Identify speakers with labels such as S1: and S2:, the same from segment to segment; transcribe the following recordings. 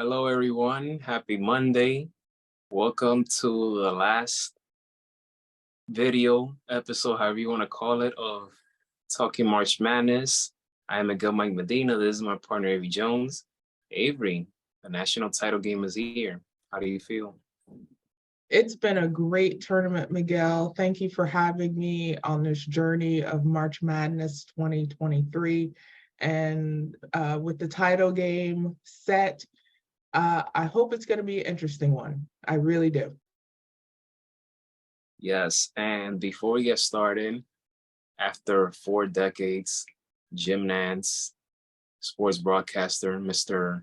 S1: Hello, everyone. Happy Monday. Welcome to the last video episode, however you want to call it, of Talking March Madness. I am Miguel Mike Medina. This is my partner, Avery Jones. Avery, the national title game is here. How do you feel?
S2: It's been a great tournament, Miguel. Thank you for having me on this journey of March Madness 2023. And with the title game set, I hope it's going to be an interesting one. I really do.
S1: Yes, and before we get started, after 4 decades, Jim Nantz, sports broadcaster, Mr.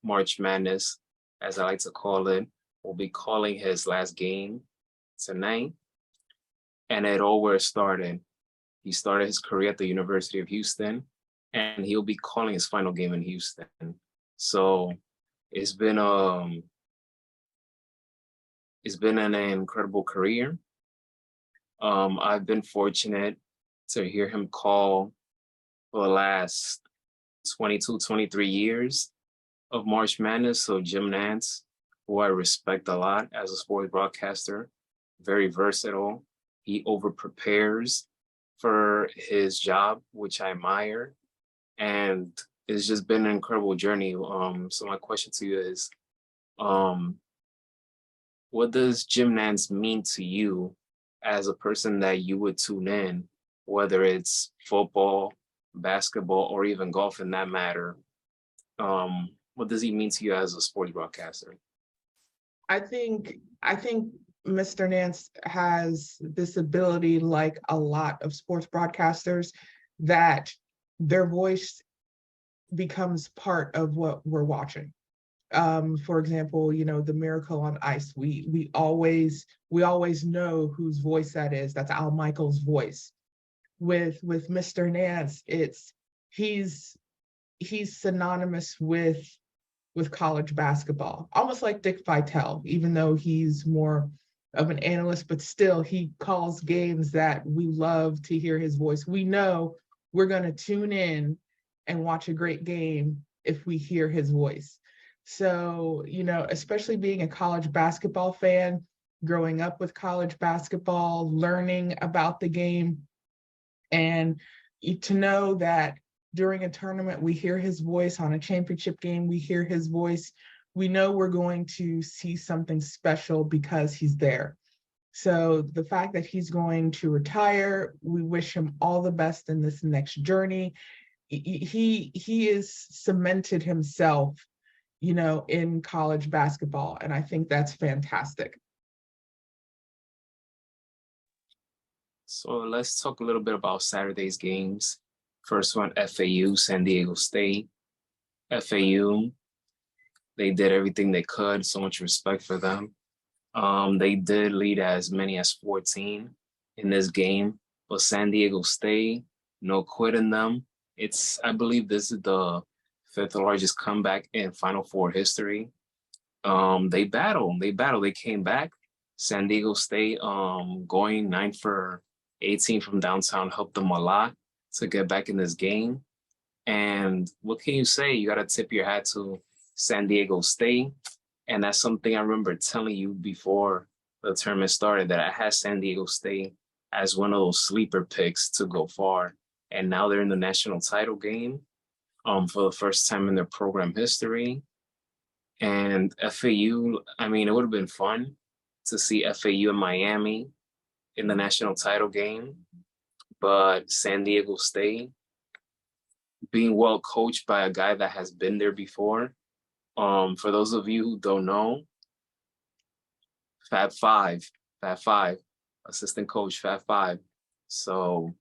S1: March Madness, as I like to call it, will be calling his last game tonight. And it all where it started. He started his career at the University of Houston, and he'll be calling his final game in Houston. So it's been an incredible career. I've been fortunate to hear him call for the last 22, 23 years of March Madness. So Jim Nantz, who I respect a lot as a sports broadcaster, very versatile. He over-prepares for his job, which I admire. And it's just been an incredible journey. So my question to you is, what does Jim Nantz mean to you as a person that you would tune in, whether it's football, basketball, or even golf in that matter? What does he mean to you as a sports broadcaster?
S2: I think Mr. Nantz has this ability, like a lot of sports broadcasters, that their voice becomes part of what we're watching. For example, the Miracle on Ice. We always know whose voice that is. That's Al Michaels' voice. With Mr. Nantz, he's synonymous with college basketball, almost like Dick Vitale, even though he's more of an analyst, but still he calls games that we love to hear his voice. We know we're going to tune in and watch a great game if we hear his voice. So, especially being a college basketball fan, growing up with college basketball, learning about the game, and to know that during a tournament, we hear his voice. On a championship game, we hear his voice. We know we're going to see something special because he's there. So the fact that he's going to retire, we wish him all the best in this next journey. He has cemented himself, in college basketball, and I think that's fantastic.
S1: So let's talk a little bit about Saturday's games. First one, FAU, San Diego State. FAU, they did everything they could, so much respect for them. They did lead as many as 14 in this game, but San Diego State, no quitting them. I believe this is the 5th largest comeback in Final Four history. They battled, they came back. San Diego State, going 9 for 18 from downtown helped them a lot to get back in this game. And what can you say? You got to tip your hat to San Diego State. And that's something I remember telling you before the tournament started, that I had San Diego State as one of those sleeper picks to go far. And now they're in the national title game for the first time in their program history. And FAU, I mean, it would have been fun to see FAU in Miami in the national title game. But San Diego State, being well coached by a guy that has been there before. For those of you who don't know, Fab Five, assistant coach, Fab Five. So,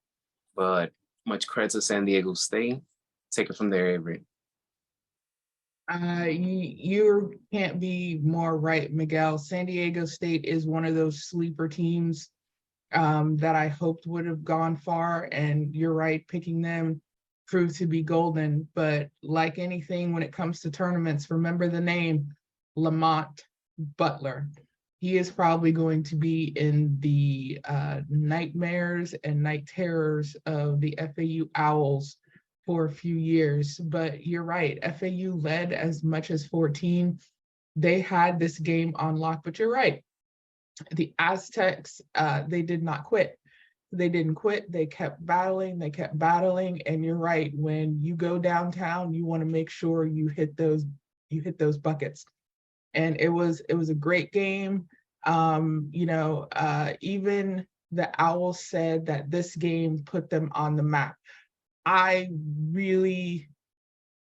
S1: but much credit to San Diego State. Take it from there, Avery.
S2: You can't be more right, Miguel. San Diego State is one of those sleeper teams that I hoped would have gone far, and you're right, picking them proved to be golden. But like anything when it comes to tournaments, remember the name Lamont Butler. He is probably going to be in the nightmares and night terrors of the FAU Owls for a few years. But you're right, FAU led as much as 14. They had this game on lock, but you're right. The Aztecs, they did not quit. They didn't quit. They kept battling. They kept battling. And you're right. When you go downtown, you want to make sure you hit those buckets. And it was a great game. Even the Owls said that this game put them on the map. I really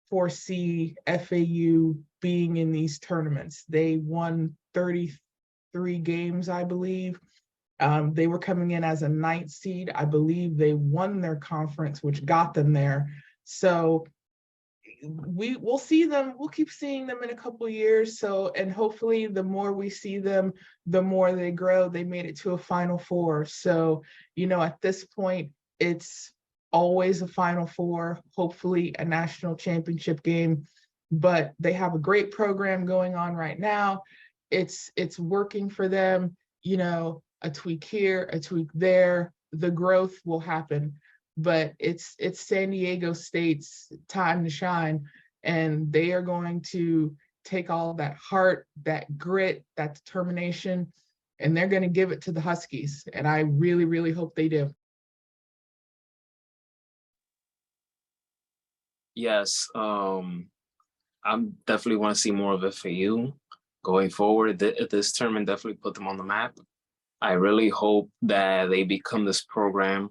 S2: foresee FAU being in these tournaments. They won 33 games, I believe. They were coming in as a ninth seed. I believe they won their conference, which got them there. So we'll see them. We'll keep seeing them in a couple of years. So, and hopefully the more we see them, the more they grow. They made it to a Final Four. So, at this point, it's always a Final Four, hopefully a national championship game. But they have a great program going on right now. It's working for them. A tweak here, a tweak there. The growth will happen. But it's San Diego State's time to shine, and they are going to take all that heart, that grit, that determination, and they're going to give it to the Huskies. And I really, really hope they do.
S1: Yes, I'm definitely want to see more of FAU going forward. This tournament definitely put them on the map. I really hope that they become this program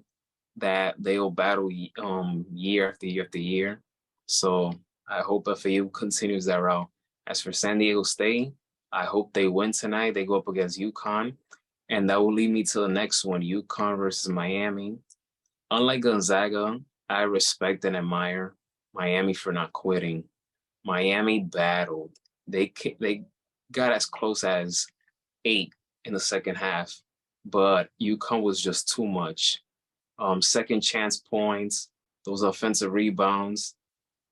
S1: that they will battle year after year after year. So I hope FAU continues that route. As for San Diego State, I hope they win tonight. They go up against UConn, and that will lead me to the next one, UConn versus Miami. Unlike Gonzaga, I respect and admire Miami for not quitting. Miami battled. They got as close as 8 in the second half, but UConn was just too much. Second chance points, those offensive rebounds,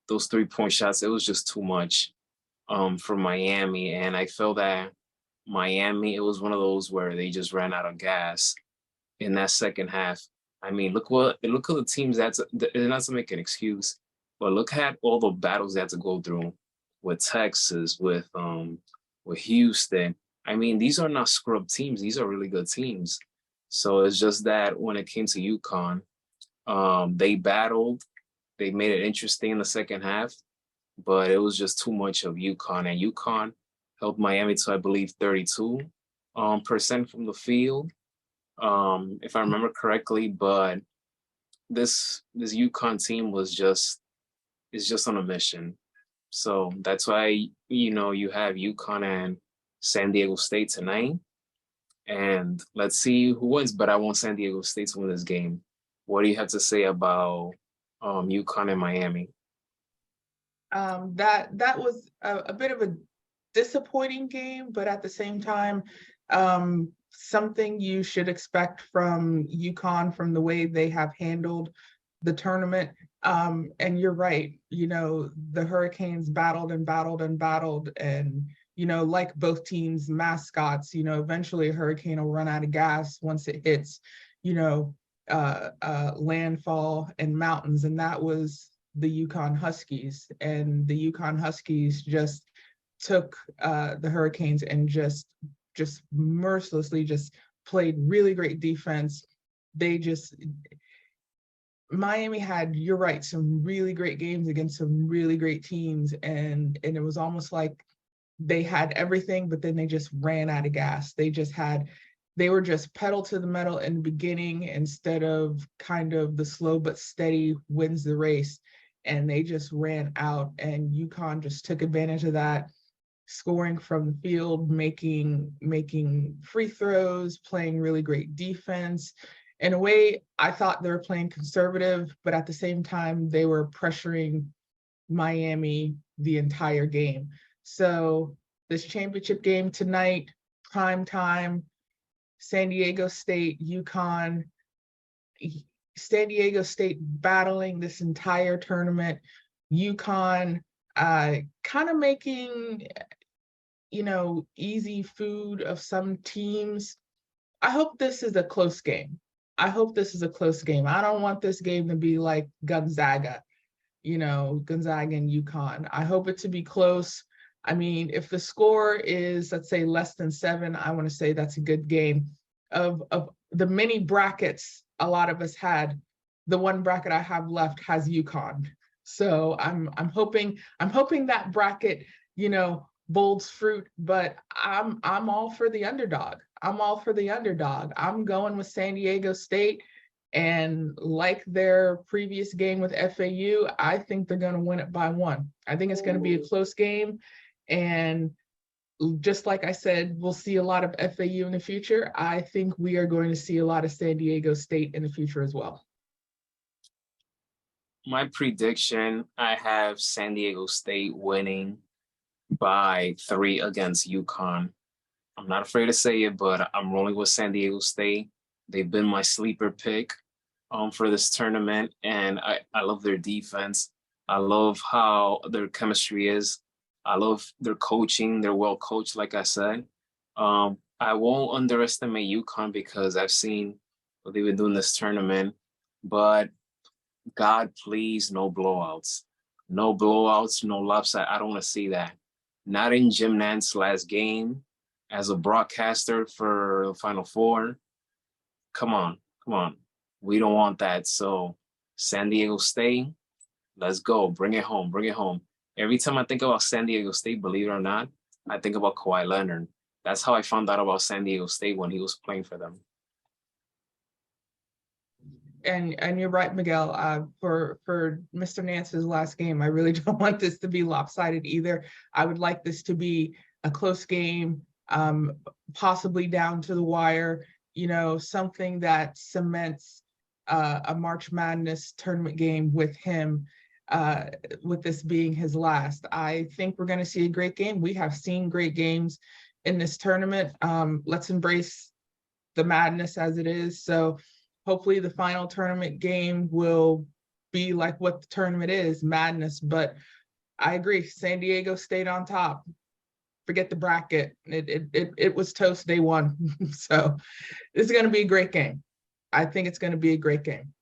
S1: those 3-point shots, it was just too much for Miami. And I felt that Miami, it was one of those where they just ran out of gas in that second half. I mean, look at the teams not to make an excuse, but look at all the battles they had to go through with Texas, with Houston. I mean, these are not scrub teams. These are really good teams. So it's just that when it came to UConn, they battled. They made it interesting in the second half, but it was just too much of UConn. And UConn held Miami to, I believe, 32% from the field, if I remember correctly. But this UConn team is just on a mission. So that's why you have UConn and San Diego State tonight. And let's see who wins, but I want San Diego State to win this game. What do you have to say about UConn and Miami?
S2: That was a bit of a disappointing game, but at the same time, something you should expect from UConn from the way they have handled the tournament. And you're right, the Hurricanes battled and battled and battled, and like both teams' mascots, eventually a hurricane will run out of gas once it hits, landfall and mountains. And that was the UConn Huskies. And the UConn Huskies just took the Hurricanes and just mercilessly just played really great defense. Miami had, you're right, some really great games against some really great teams. And it was almost like they had everything, but then they just ran out of gas. They were just pedal to the metal in the beginning instead of kind of the slow but steady wins the race. And they just ran out, and UConn just took advantage of that, scoring from the field, making free throws, playing really great defense. In a way, I thought they were playing conservative, but at the same time, they were pressuring Miami the entire game. So this championship game tonight, prime time, San Diego State, UConn, San Diego State battling this entire tournament, UConn kind of making, easy food of some teams. I hope this is a close game. I don't want this game to be like Gonzaga, Gonzaga and UConn. I hope it to be close. I mean, if the score is, let's say, less than 7, I want to say that's a good game. Of the many brackets a lot of us had, the one bracket I have left has UConn. So I'm hoping that bracket, bolds fruit, but I'm all for the underdog. I'm all for the underdog. I'm going with San Diego State. And like their previous game with FAU, I think they're going to win it by 1. I think it's going to be a close game. And just like I said, we'll see a lot of FAU in the future. I think we are going to see a lot of San Diego State in the future as well.
S1: My prediction, I have San Diego State winning by 3 against UConn. I'm not afraid to say it, but I'm rolling with San Diego State. They've been my sleeper pick for this tournament, and I love their defense. I love how their chemistry is. I love their coaching. They're well coached, like I said. I won't underestimate UConn because I've seen what they've been doing this tournament, but God, please, no blowouts. No blowouts, no lopside. I don't want to see that. Not in Jim Nantz's last game as a broadcaster for the Final Four. Come on. We don't want that. So San Diego State, let's go. Bring it home. Every time I think about San Diego State, believe it or not, I think about Kawhi Leonard. That's how I found out about San Diego State when he was playing for them.
S2: And you're right, Miguel. For Mr. Nantz's last game, I really don't want this to be lopsided either. I would like this to be a close game, possibly down to the wire. Something that cements a March Madness tournament game with him. With this being his last, I think we're going to see a great game. We have seen great games in this tournament. Let's embrace the madness as it is. So hopefully the final tournament game will be like what the tournament is, madness. But I agree, San Diego State on top. Forget the bracket. It was toast day 1. So it's going to be a great game. I think it's going to be a great game.